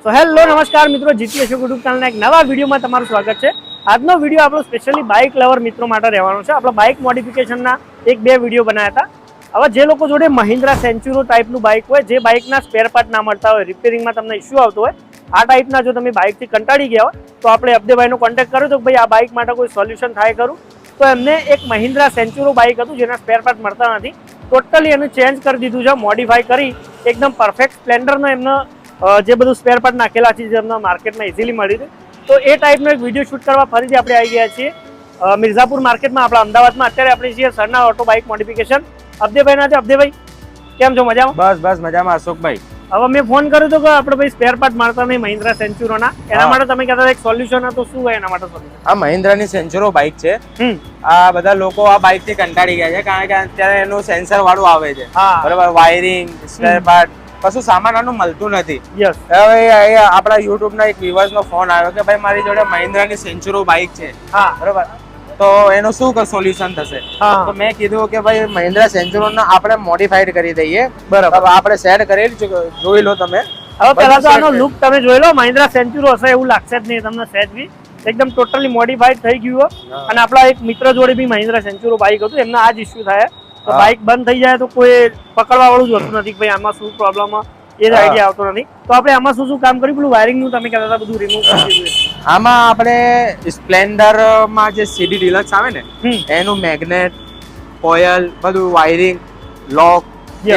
તો હેલો નમસ્કાર મિત્રો, જીતી અશોક યુટ્યુબ ચેનલના એક નવા વિડીયોમાં તમારું સ્વાગત છે। આજનો વિડીયો આપણો સ્પેશિયલી બાઇક લવર મિત્રો માટે રહેવાનો છે। આપણો બાઇક મોડિફિકેશનના એક બે વિડીયો બનાવ્યા હતા। હવે જે લોકો જોડે મહિન્દ્રા સેન્ચુરો ટાઈપનું બાઇક હોય, જે બાઇકના સ્પેર પાર્ટ ના મળતા હોય, રિપેરિંગમાં તમને ઇશ્યુ આવતો હોય, આ ટાઈપના જો તમે બાઇકથી કંટાળી ગયા હોય તો આપણે અબ્દેભાઈનો કોન્ટેક્ટ કર્યો તો ભાઈ આ બાઇક માટે કોઈ સોલ્યુશન થાય કરું। તો એમને એક મહિન્દ્રા સેન્ચુરો બાઇક હતું જેના સ્પેર પાર્ટ મળતા નથી, ટોટલી એને ચેન્જ કરી દીધું છે, મોડિફાઈ કરી એકદમ પરફેક્ટ સ્પ્લેન્ડરનો એમનો જે બધું સ્પેર પાર્ટ નાખેલા છે, જે અમને માર્કેટમાં ઇઝીલી મળી રહે, તો એ ટાઈપનો એક વિડીયો શૂટ કરવા ફરીથી આપણે આવી ગયા છીએ મિર્ઝાપુર માર્કેટમાં, આપણા અમદાવાદમાં। અત્યારે આપણે છીએ સરના ઓટો બાઇક મોડિફિકેશન। અબ્દેભાઈના છે। અબ્દેભાઈ કેમ છો? મજામાં? બસ મજામાં અશોકભાઈ। હવે મેં ફોન કર્યો હતો કે આપણે ભાઈ સ્પેર પાર્ટ મળતા નહીં મહિન્દ્રા સેન્ચુરોના, એના માટે તમે કહેતા એક સોલ્યુશન હતો, શું હોય એના માટે સોલ્યુશન? આ મહિન્દ્રાની સેન્ચુરો બાઇક છે। આ બધા લોકો આ બાઇક થી કંટાળી ગયા છે, કારણ કે અત્યારે એનું સેન્સર વાળું આવે છે, બરાબર? વાયરિંગ, સ્પેર પાર્ટ, કશું સામાન આનું મળતું નથી। હવે આપણા યુટ્યુબ ના એક વ્યુઅર્સ નો ફોન આવ્યો કે ભાઈ મારી જોડે મહિન્દ્રાની સેન્ચુરો બાઇક છે, બરાબર, તો એનું શું સોલ્યુશન થશે? તો મેં કીધું કે ભાઈ મહિન્દ્રા સેન્ચુરો ને આપણે મોડિફાઈડ કરી દઈએ, બરાબર? આપણે સેટ કરી જોઈ લો તમે। હવે પહેલા તો આનો લુક તમે જોઈ લો, મહિન્દ્રા સેન્ચુરો હશે એવું લાગશે જ નહીં તમને સહેજ બી, એકદમ ટોટલી મોડિફાઈડ થઈ ગયું। અને આપણા એક મિત્ર જોડે બી મહિન્દ્રા સેન્ચુરો બાઇક હતું, એમના આ જ ઇશ્યુ થાય તો બાઇક બંધ થઈ જાય તો કોઈ પકડવા વાળું જ હોતું નથી ભાઈ આમાં શું પ્રોબ્લેમ, એ જ આઈડિયા આવતો નથી। તો આપણે આમાં શું શું કામ કર્યું? પેલું વાયરિંગ નું તમે કહેતા હતા બધું રિમૂવ કરી દીધું। આમાં આપણે સ્પ્લેન્ડર માં જે સીડી ડિલક્સ આવે ને એનું મેગ્નેટ, કોઇલ, બધું વાયરિંગ, લોક,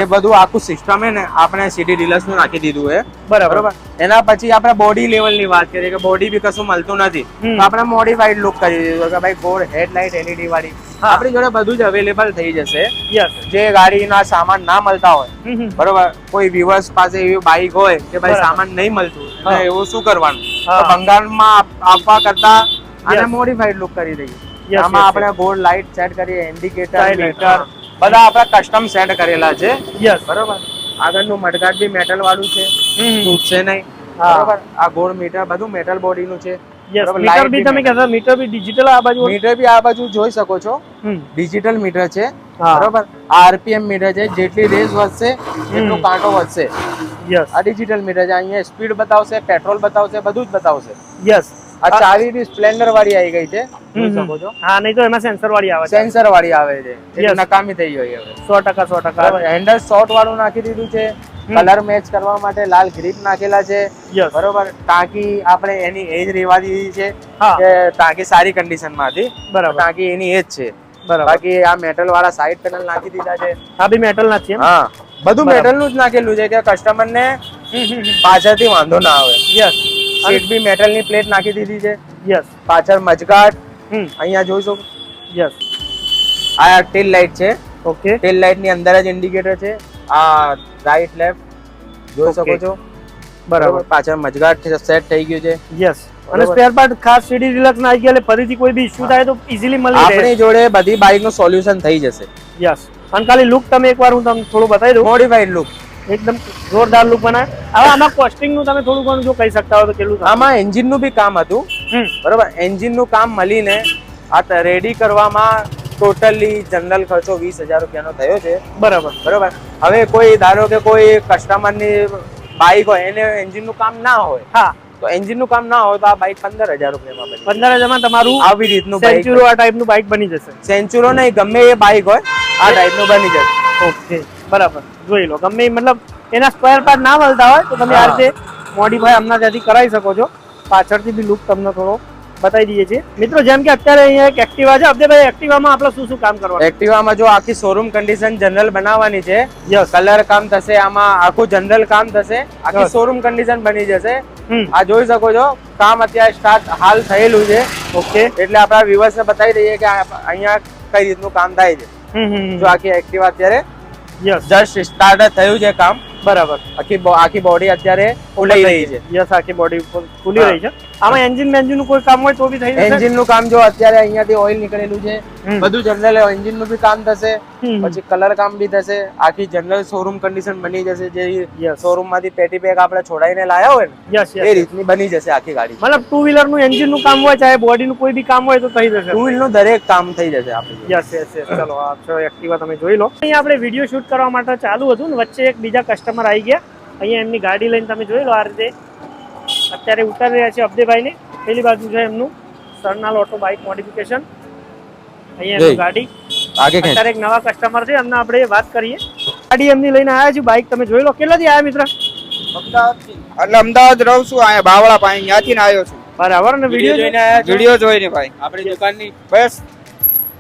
એ બધું આખું સિસ્ટમ ને આપણે સીડી ડિલક્સ નું નાખી દીધું છે, બરાબર? એના પછી આપણે બોડી લેવલ ની વાત કરીએ કે બોડી બી કશું મળતું નથી, તો આપણે મોડિફાઈડ લુક કરી દીધું કે ભાઈ ગોળ હેડલાઇટ એલઈડી વાળી આપણી જોડે બધું જ અવેલેબલ થઈ જશે। જે ગાડીના સામાન ના મળતા હોય, બરોબર, કોઈ વ્યુઅર્સ પાસે એવી બાઇક હોય કે ભાઈ સામાન નહીં મળતું, એવું શું કરવાનું? તો બંગાળમાં આપવા કરતા આને મોડિફાઈડ લુક કરી દઈએ। આમાં આપણે ગોળ લાઇટ સેટ કરીએ, ઇન્ડિકેટર, મીટર, બધા આપણા કસ્ટમ સેટ કરેલા છે, બરોબર? આગળનું મડગાટ બી મેટલ વાળું છે, તૂટશે નહીં, બરોબર? આ ગોળ મીટર બધું મેટલ બોડી નું છે। મીટર બી તમે કહેતા, મીટર બી ડિજિટલ, આ બાજુ મીટર બી આ બાજુ જોઈ શકો છો, ડિજિટલ મીટર છે, બરોબર? આરપીએમ મીટર છે, જેટલી રેસ વધશે એટલો કાંટો વધશે। આ ડિજિટલ મીટર છે, અહીંયા સ્પીડ બતાવશે, પેટ્રોલ બતાવશે, બધું જ બતાવશે। આ ચાવી બી સ્પ્લેન્ડર વાળી આવી ગઈ છે, જોઈ શકો છો। હા, નહીં તો એમાં સેન્સર વાળી આવે છે, સેન્સર વાળી આવે છે, એ નકામી થઈ ગઈ હવે 100%। હેન્ડલ શોર્ટ વાળું નાખી દીધું છે, કલર મેચ કરવા માટે લાલ ગ્રીપ નાખેલા છે, બરોબર? ટાંકી આપણે એની એજ રેવા દીધી છે કે ટાંકી સારી કન્ડિશન માં હતી, બરાબર? ટાંકી એની એજ છે, બરાબર? બાકી આ મેટલ વાળા સાઈડ પેનલ નાખી દીધા છે, આ બી મેટલ ના છે, હા, બધું મેટલ નું જ નાખેલું છે કે કસ્ટમર ને પાછળથી વાંધો ના આવે। સીટ બી મેટલ ની પ્લેટ નાખી દીધી છે, પાછળ મજગાટ અહીંયા જોઈ શકો। આ ટેલ લાઇટ છે, ઓકે, ટેલ લાઇટ ની અંદર જ ઇન્ડિકેટર છે, આ રાઈટ લેફ્ટ જોઈ શકો છો, બરાબર? પાછળ મજગાટ સેટ થઈ ગયું છે। અને સ્પેર પાર્ટ ખાસ સીડી ડિલક્સ ના આવી ગયા એટલે ફરીથી કોઈ બી ઇશ્યુ થાય તો ઈઝીલી મળી રહે, આપણી જોડે બધી બાઇક નું સોલ્યુશન થઈ જશે। અને ખાલી લુક તમે એકવાર હું તમને થોડું બતાવી દઉં, મોડિફાઈડ લુક, એકદમ જોરદાર લુક બનાવે। હવે આમાં કોસ્ટિંગ નું તમે થોડું ઘણું જો કહી શકતા હો તો કેટલું? આમાં એન્જિન નું બી કામ હતું, બરોબર? એન્જિન નું કામ મળીને આ રેડી કરવામાં ટોટલી જનરલ ખર્ચો 20,000 રૂપિયાનો થયો છે, બરાબર? હવે કોઈ ધારો કે કોઈ કસ્ટમર ની બાઇક હોય એને એન્જિન નું કામ ના હોય, હા, તો એન્જિન નું કામ ના હોય તો આ બાઇક 15,000 રૂપિયામાં બની, 15,000 માં તમારું આવી રીતનું સેન્ચુરો આ ટાઈપનું બાઇક બની જશે। સેન્ચુરો નહીં, ગમે એ બાઇક હોય આ ટાઈપનું બની જશે। ઓકે, બરાબર, જોઈ લો, ગમે મતલબ એના સ્પેર પાર્ટ ના મળતા હોય તો તમે આ રીતે મોડિફાઈ હમણાં ત્યાંથી કરાવી શકો છો। પાછળથી બી લુક તમને થોડો બતાવી દઈએ છીએ મિત્રો। જેમ કે અત્યારે અહીંયા એક એક્ટિવા છે, અબ્દેભાઈ એક્ટિવામાં આપણે શું શું કામ કરવાનું? એક્ટિવામાં જો આખી શોરૂમ કન્ડિશન જનરલ બનાવવાની છે, કલર કામ થશે, આમાં આખું જનરલ કામ થશે, આખી શોરૂમ કન્ડિશન બની જશે। આ જોઈ શકો છો, કામ અત્યારે સ્ટાર્ટ હાલ થયેલું છે, ઓકે? એટલે આપણા વ્યુઅર્સ ને બતાવી દઈએ કે અહીંયા કઈ રીતનું કામ થાય છે। જો આખી એક્ટિવા અત્યારે જસ્ટ સ્ટાર્ટ થયું છે કામ, બરાબર? આખી બોડી અત્યારે ખુલી રહી છે, આખી બોડી ખુલી રહી છે। આમાં એન્જિન નું કોઈ કામ હોય તો બી થઈ જશે। એન્જિન નું કામ જો અત્યારે અહીંયાથી ઓઇલ નીકળેલું છે, બધું જનરલ એન્જિન નું બી કામ થશે, પછી કલર કામ બી થશે, આખી જનરલ શોરૂમ કન્ડિશન બની જશે। જે શોરૂમ માંથી પેટી પેક આપણે છોડાઈને લાયા હોય ને એ રીતની બની જશે આખી ગાડી। મતલબ ટુ વ્હીલર નું એન્જિન નું કામ હોય, ચાહે બોડી નું કોઈ બી કામ હોય તો થઈ જશે, ટુ વ્હીલ નું દરેક કામ થઈ જશે આપણે। ચલો આ એક્ટિવા તમે જોઈ લો। અહીંયા આપણે વિડીયો શૂટ કરવા માટે ચાલુ હતું ને વચ્ચે એક બીજા કસ્ટમર આવી ગયા, અહીંયા એમની ગાડી લઈને તમે જોઈ લો, આ રીતે અત્યારે ઉતારી રહ્યા છે અબ્દેભાઈને. પેલી બાજુ છે એમનું સરનાલ ઓટો બાઇક મોડિફિકેશન. અહીંયા એમની ગાડી. અત્યારે એક નવા કસ્ટમર છે, એમને આપણે વાત કરીએ. ગાડી એમની લઈને આવ્યા છે. બાઇક તમે જોઈ લો. કેટલાથી આવ્યા મિત્ર? એટલે અમદાવાદ રહું છું, અહીંયા બાવળા પાસે, ત્યાંથી આવ્યો છું. બરાબર. ને વિડીયો જોઈને આવ્યા છો? વિડીયો જોઈને ભાઈ આપણી દુકાનની બસ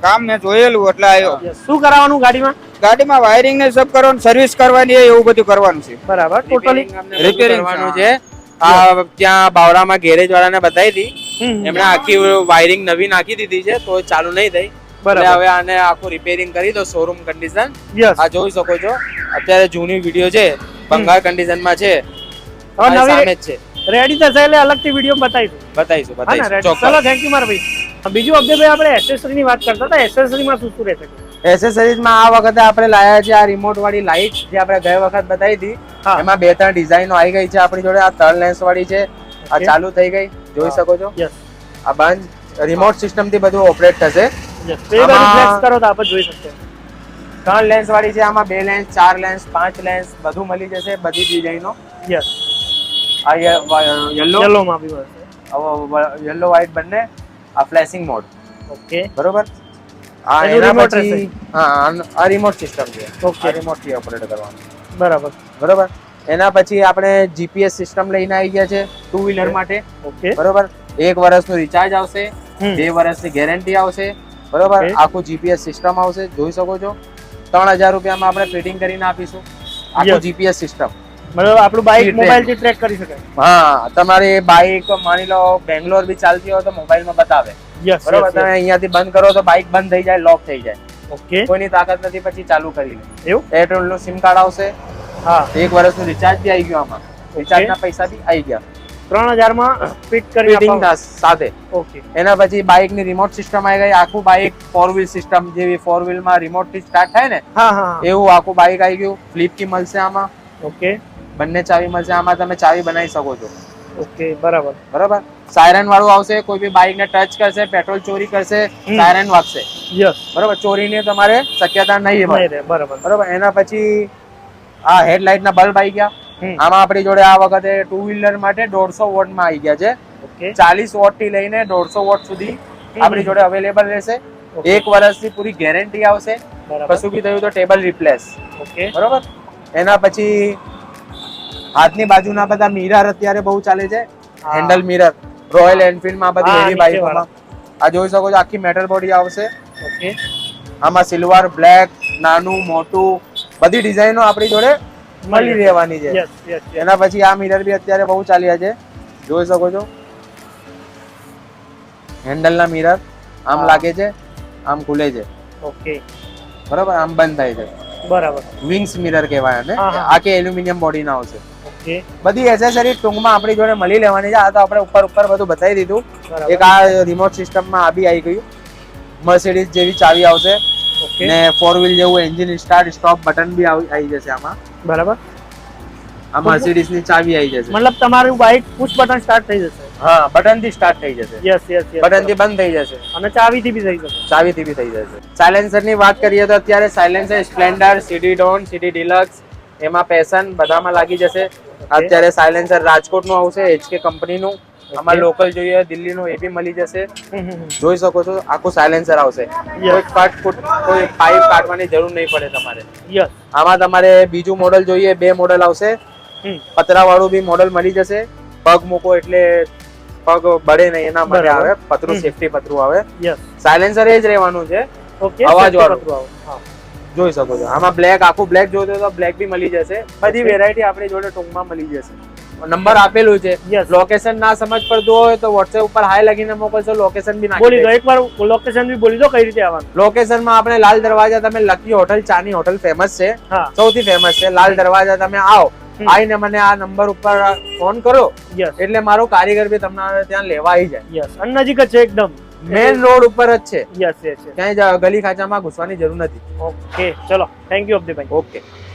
કામ મેં જોયેલું એટલે આવ્યો. શું કરાવવાનું ગાડીમાં? ગાડીમાં વાયરિંગ ને સબ કરવાનું, સર્વિસ કરવાની એવું બધું કરવાનું છે. બરાબર. ટોટલી રિપેરિંગ કરવાનું છે. આ ત્યાં બાવળામાં ગેરેજ વાળાને બતાવી હતી, એમણે આખી વાયરિંગ નવી નાખી દીધી છે, તો ચાલુ નહીં થઈ. એટલે હવે આને આખું રિપેરિંગ કરી દો શોરૂમ કન્ડિશન. આ જોઈ શકો છો અત્યારે જૂની વિડીયો છે, ભંગાર કન્ડિશનમાં છે, સામે જ છે. રેડી થશે એટલે અલગથી વિડીયો બતાવીશું. ચલો થેન્ક યુ મારા ભાઈ. બીજું અબ્દેભાઈ આપણે એસેસરીની વાત કરતા હતા. એસેસરીમાં શું શું રહેશે? એસેસરીઝમાં આ વખતે આપણે લાયા છે આ રિમોટ વાળી લાઇટ, જે આપણે ગઈ વખત બતાવી હતી. એમાં 2-3 ડિઝાઇનો આવી ગઈ છે આપણી જોડે. આ 3 લેન્સ વાળી છે, આ ચાલુ થઈ ગઈ, જોઈ શકો છો. આ બંધ રિમોટ સિસ્ટમ થી બધું ઓપરેટ થશે. કરો તો આપણે જોઈ શકીએ. 3 લેન્સ વાળી છે, આમાં 2 લેન્સ, 4 લેન્સ, 5 લેન્સ બધું મળી જશે, બધી ડિઝાઇનો. આ યલો માં બી મળશે. યલો વ્હાઇટ બંને. આ ફ્લેશિંગ મોડ. ઓકે બરોબર. આ એના પછી આ રિમોટ સિસ્ટમ છે. આ રિમોટ થી ઓપરેટ કરવાનું. બરોબર. એના પછી આપણે જીપીએસ સિસ્ટમ લઈને આવી ગયા છે 2 વ્હીલર માટે. બરોબર. 1 વર્ષનું રિચાર્જ આવશે, 2 વર્ષની ગેરંટી આવશે. બરોબર. આખું જીપીએસ સિસ્ટમ આવશે, જોઈ શકો છો. 3000 રૂપિયામાં આપણે ફિટિંગ કરીને આપીશું આખું જીપીએસ સિસ્ટમ. મતલબ આપણું બાઇક મોબાઈલ થી ટ્રેક કરી શકાય. હા, તમારી બાઇક માની લો બેંગ્લોર બી ચાલતી હોય તો મોબાઈલમાં બતાવે. બરોબર. તમે અહીંયાથી બંધ કરો તો બાઇક બંધ થઈ જાય, લોક થઈ જાય. ઓકે. કોઈની તાકાત નથી પછી ચાલુ કરી લે. એવું? એરટેલ નું સિમ કાર્ડ આવશે. હા, 1 વર્ષનું રિચાર્જ બી આવી ગયું આમાં. રિચાર્જના પૈસા બી આવી ગયા. 3000 માં ફિટ કરી ફિટિંગ સાથે. ઓકે. એના પછી બાઇક ની રિમોટ સિસ્ટમ આવી ગઈ. આખું બાઇક 4 વ્હીલ સિસ્ટમ જેવી 4 વ્હીલ માં રિમોટ થી સ્ટાર્ટ થાય ને, એવું આખું બાઇક આવી ગયું. ફ્લિપ કી મળશે આમાં. ઓકે. બંને ચાવી મળશે આમાં, તમે ચાવી બનાવી શકો છો. ઓકે. બરાબર. સાયરન વાળું આવશે. કોઈ બી બાઇક ને ટચ કરશે, પેટ્રોલ ચોરી કરશે, સાયરન વાગશે. બરોબર. ચોરીની તમારે શક્યતા નહીં હોય. બરોબર. એના પછી આ હેડલાઇટ ના બલ્બ આવી ગયા. આમાં આપણી જોડે આ વખતે 2 વ્હીલર માટે 150 વોટ માં આવી ગયા છે. 40 વોટ થી લઈને 150 વોટ સુધી આપણી જોડે અવેલેબલ રહેશે. 1 વર્ષની પૂરી ગેરંટી આવશે. કશું બી થયું તો ટેબલ રિપ્લેસ. બરોબર. એના પછી હાથની બાજુના બધા મિરર અત્યારે બહુ ચાલે છે. હેન્ડલ મિરર રોયલ એનફિલ્ડ માં બધી હેવી બાઇકોમાં આ જોઈ શકો છો. આખી મેટલ બોડી આવશે. આમાં સિલ્વર, બ્લેક, નાનું, મોટું બધી ડિઝાઇનો આપણી જોડે મળી રહેવાની છે. એના પછી આ મિરર બી અત્યારે બહુ ચાલ્યા છે, જોઈ શકો છો. હેન્ડલ ના મિરર આમ લાગે છે, આમ ખુલે છે. ઓકે. બરાબર. આમ બંધ થાય છે. બરાબર. વિંગ્સ મિરર કહેવાય અને આખી એલ્યુમિનિયમ બોડી ના આવશે. બધી એસેસરી ટૂંકમાં આપણી જોડે મળી લેવાની છે. આ તો આપણે ઉપર બધું બતાવી દીધું. એક આ રિમોટ સિસ્ટમમાં આ બી આવી ગયું. મર્સિડીઝ જેવી ચાવી આવશે ને 4 વ્હીલ જેવું એન્જિન સ્ટાર્ટ સ્ટોપ બટન બી આવી જશે આમાં. બરાબર. આ મર્સિડીઝ ની ચાવી આવી જશે. મતલબ તમારું બાઇક પુશ બટન સ્ટાર્ટ થઈ જશે. હા, બટન થી સ્ટાર્ટ થઈ જશે. બટન થી બંધ થઈ જશે અને ચાવી થી બી થઈ જશે. સાયલેન્સર ની વાત કરીએ તો અત્યારે સાયલેન્સર સ્પ્લેન્ડર, સીડી ડોન, સીડી ડિલક્સ, એમાં પેશન બધામાં લાગી જશે. અત્યારે સાયલેન્સર રાજકોટ નું આવશે, HK કંપનીનું. આમાં લોકલ જોઈએ દિલ્હીનું એ બી મળી જશે. જોઈ શકો છો. આખું સાયલેન્સર આવશે. કોઈ પાઇપ કાઢવાની જરૂર નહીં પડે તમારે. આમાં તમારે બીજું મોડલ જોઈએ, 2 મોડલ આવશે. પતરા વાળું બી મોડલ મળી જશે. પગ મૂકો એટલે પગ બળે નહીં એના માટે આવે. પતરું સેફટી પતરું આવે. સાયલેન્સર એ જ રહેવાનું છે, અવાજ વાળું. જોઈ શકો છો. આમાં બ્લેક, આખું બ્લેક જોતો તો બ્લેક બી મળી જશે. બધી વેરાયટી આપણી જોડે ટૂંકમાં મળી જશે. નંબર આપેલું છે. લોકેશન ના સમજ પડતું હોય તો વોટ્સએપ ઉપર હાય લખીને મોકલશો. લોકેશન બી નાખી દો. એકવાર લોકેશન બી બોલી દો કઈ રીતે આવવાનું. લોકેશન માં આપણે લાલ દરવાજા, તમે લકી હોટલ, ચાની હોટલ ફેમસ છે, સૌથી ફેમસ છે. લાલ દરવાજા તમે આવો, આવીને મને આ નંબર ઉપર ફોન કરો એટલે મારો કારીગર બી તમને ત્યાં લેવા આવી જાય. અને નજીક જ છે એકદમ. મેઇન રોડ ઉપર જ છે. ક્યાંય ગલી ખાંચામાં ઘૂસવાની જરૂર નથી. ઓકે, ચલો થેન્ક યુ અબ્દેભાઈ. ઓકે.